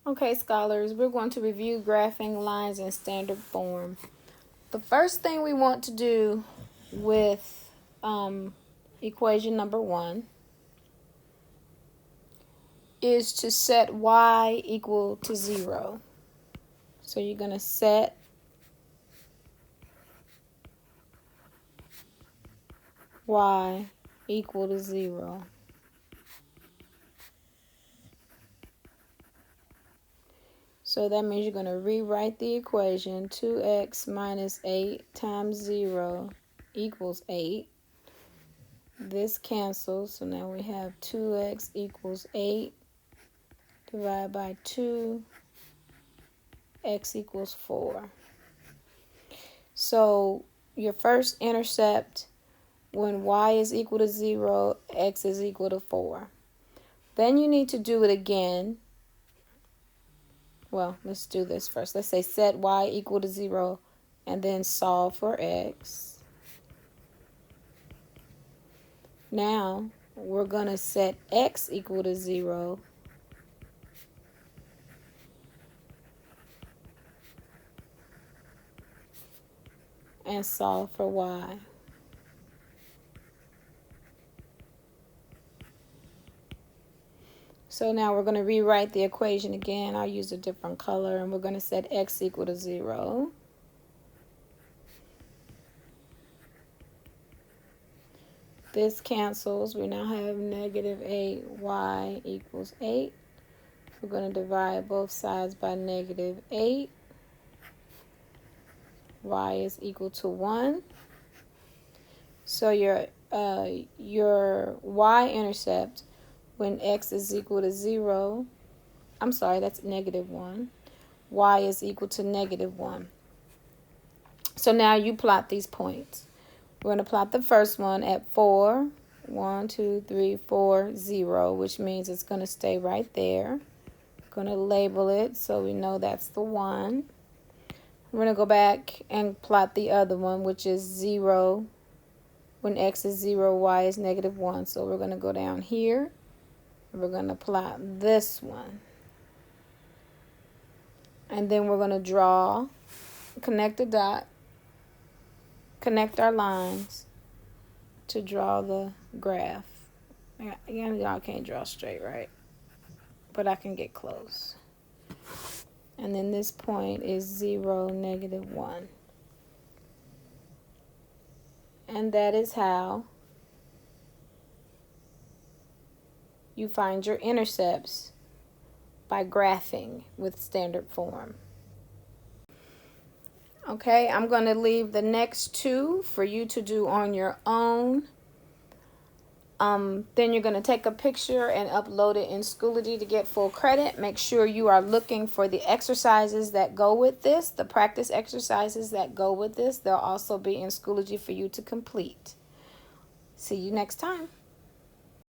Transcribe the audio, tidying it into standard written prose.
Okay, scholars, we're going to review graphing lines in standard form. The first thing we want to do with equation number 1 is to set y equal to 0. So you're going to set y equal to 0. So that means you're going to rewrite the equation. 2x minus 8 times 0 equals 8. This cancels, so now we have 2x equals 8 divided by 2, x equals 4. So your first intercept when y is equal to 0, x is equal to 4. Then you need to do it again. Well, let's do this first. Let's say set y equal to 0 and then solve for x. Now we're going to set x equal to 0 and solve for y. So now we're going to rewrite the equation again. I'll use a different color, and we're going to set x equal to 0. This cancels. We now have negative 8, y equals 8. We're going to divide both sides by negative 8. Y is equal to 1. So your y-intercept when x is equal to 0, I'm sorry, that's negative 1. Y is equal to negative 1. So now you plot these points. We're going to plot the first one at 4, 1, 2, 3, 4, 0, which means it's going to stay right there. Going to label it so we know that's the 1. We're going to go back and plot the other one, which is 0. When x is 0, y is negative 1. So we're going to go down here. And we're going to plot this one. And then we're going to draw, connect the dot, connect our lines to draw the graph. Y'all can't draw straight, right? But I can get close. And then this point is 0, negative 1. And that is how you find your intercepts by graphing with standard form. Okay, I'm going to leave the next 2 for you to do on your own. Then you're going to take a picture and upload it in Schoology to get full credit. Make sure you are looking for the exercises that go with this, the practice exercises that go with this. They'll also be in Schoology for you to complete. See you next time.